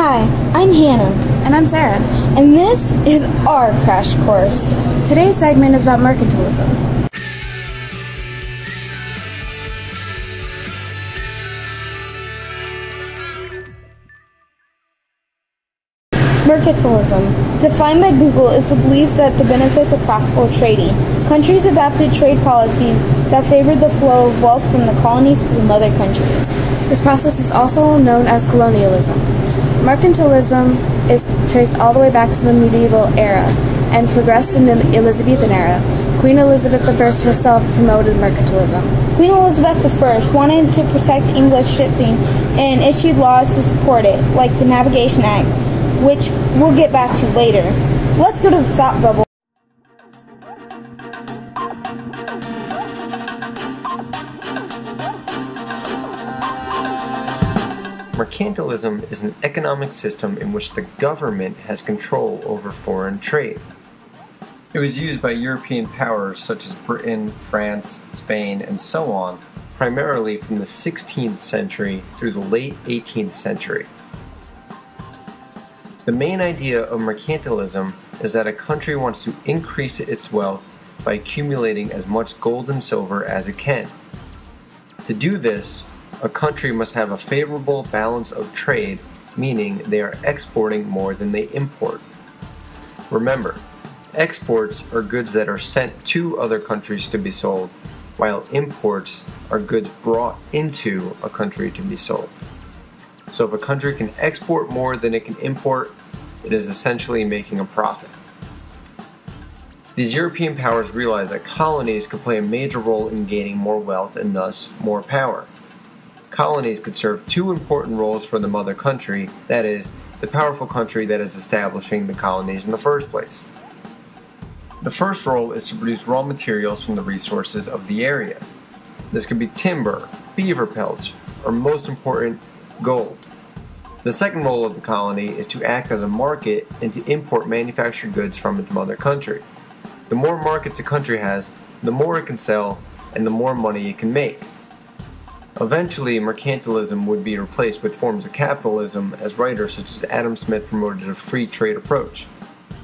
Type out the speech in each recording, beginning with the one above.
Hi, I'm Hannah. And I'm Sarah. And this is our crash course. Today's segment is about mercantilism. Mercantilism, defined by Google, is the belief that the benefits of profitable trading. Countries adopted trade policies that favored the flow of wealth from the colonies to the mother country. This process is also known as colonialism. Mercantilism is traced all the way back to the medieval era and progressed in the Elizabethan era. Queen Elizabeth I herself promoted mercantilism. Queen Elizabeth I wanted to protect English shipping and issued laws to support it, like the Navigation Act, which we'll get back to later. Let's go to the thought bubble. Mercantilism is an economic system in which the government has control over foreign trade. It was used by European powers such as Britain, France, Spain, and so on, primarily from the 16th century through the late 18th century. The main idea of mercantilism is that a country wants to increase its wealth by accumulating as much gold and silver as it can. To do this, a country must have a favorable balance of trade, meaning they are exporting more than they import. Remember, exports are goods that are sent to other countries to be sold, while imports are goods brought into a country to be sold. So if a country can export more than it can import, it is essentially making a profit. These European powers realized that colonies could play a major role in gaining more wealth and thus more power. Colonies could serve two important roles for the mother country, that is, the powerful country that is establishing the colonies in the first place. The first role is to produce raw materials from the resources of the area. This could be timber, beaver pelts, or most important, gold. The second role of the colony is to act as a market and to import manufactured goods from its mother country. The more markets a country has, the more it can sell and the more money it can make. Eventually, mercantilism would be replaced with forms of capitalism as writers such as Adam Smith promoted a free trade approach.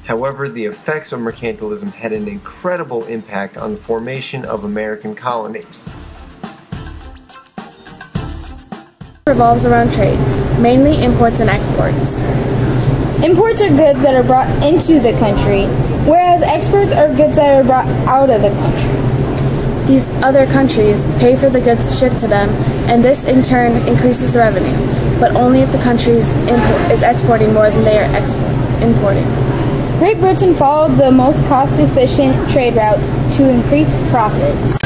However, the effects of mercantilism had an incredible impact on the formation of American colonies. Revolves around trade, mainly imports and exports. Imports are goods that are brought into the country, whereas exports are goods that are brought out of the country. These other countries pay for the goods shipped to them, and this in turn increases revenue, but only if the country is exporting more than they are importing. Great Britain followed the most cost-efficient trade routes to increase profits.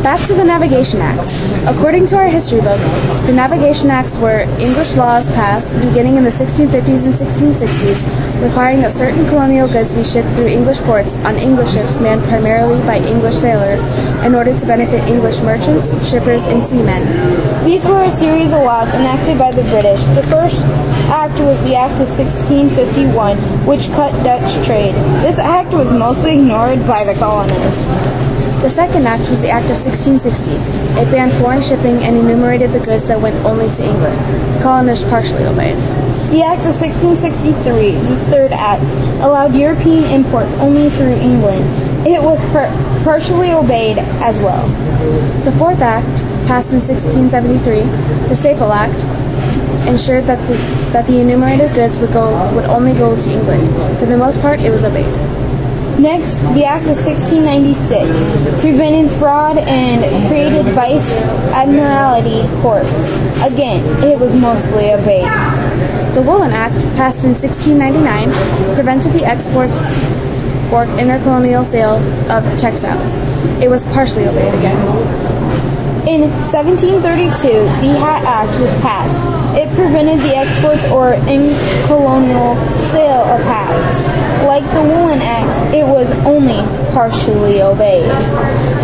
Back to the Navigation Acts. According to our history book, the Navigation Acts were English laws passed beginning in the 1650s and 1660s requiring that certain colonial goods be shipped through English ports on English ships manned primarily by English sailors in order to benefit English merchants, shippers, and seamen. These were a series of laws enacted by the British. The first act was the Act of 1651, which cut Dutch trade. This act was mostly ignored by the colonists. The second act was the Act of 1660. It banned foreign shipping and enumerated the goods that went only to England. The colonists partially obeyed. The Act of 1663, the third act, allowed European imports only through England. It was partially obeyed as well. The fourth act, passed in 1673, the Staple Act, ensured that the enumerated goods would only go to England. For the most part, it was obeyed. Next, the Act of 1696 prevented fraud and created vice admiralty courts. Again, it was mostly obeyed. The Woolen Act, passed in 1699, prevented the exports or intercolonial sale of textiles. It was partially obeyed again. In 1732, the Hat Act was passed. It prevented the exports or intercolonial sale of hats. Like the Woolen Act, it was only partially obeyed.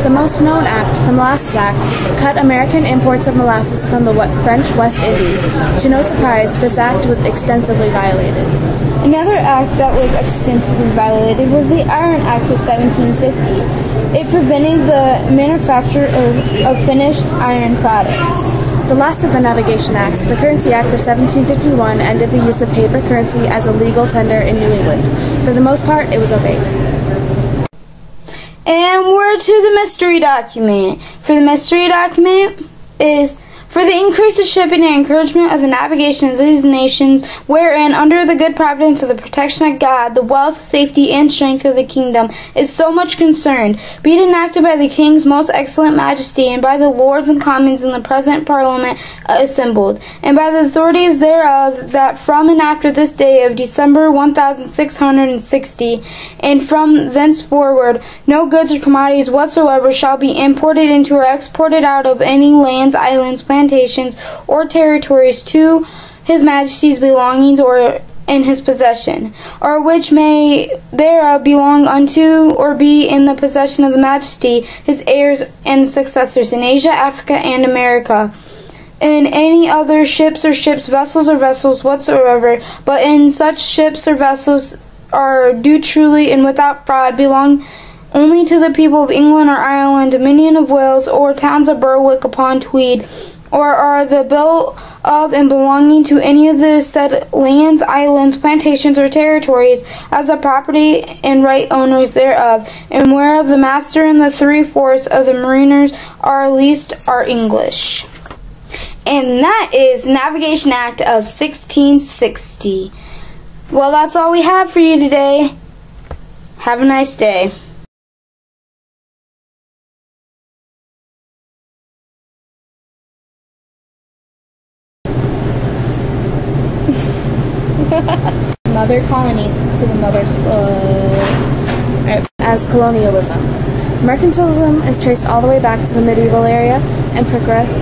The most known act, the Molasses Act, cut American imports of molasses from the French West Indies. To no surprise, this act was extensively violated. Another act that was extensively violated was the Iron Act of 1750. It prevented the manufacture of finished iron products. The last of the Navigation Acts, the Currency Act of 1751, ended the use of paper currency as a legal tender in New England. For the most part, it was obeyed. And we're to the mystery document. For the mystery document is for the increase of shipping and encouragement of the navigation of these nations, wherein, under the good providence of the protection of God, the wealth, safety, and strength of the kingdom is so much concerned, be it enacted by the King's most excellent majesty, and by the Lords and Commons in the present Parliament assembled, and by the authorities thereof, that from and after this day of December 1660, and from thenceforward, no goods or commodities whatsoever shall be imported into or exported out of any lands, islands, plantations, or territories to His Majesty's belongings or in his possession, or which may thereof belong unto or be in the possession of the Majesty, his heirs and successors in Asia, Africa, and America, in any other ships or vessels or vessels whatsoever, but in such ships or vessels are due truly and without fraud belong only to the people of England or Ireland, Dominion of Wales, or towns of Berwick upon Tweed, or are the built of and belonging to any of the said lands, islands, plantations, or territories, as the property and right owners thereof, and whereof the master and the 3/4 of the mariners are leased are English. And that is Navigation Act of 1660. Well, that's all we have for you today. Have a nice day. Mother colonies to the mother as colonialism. Mercantilism is traced all the way back to the medieval area and progressed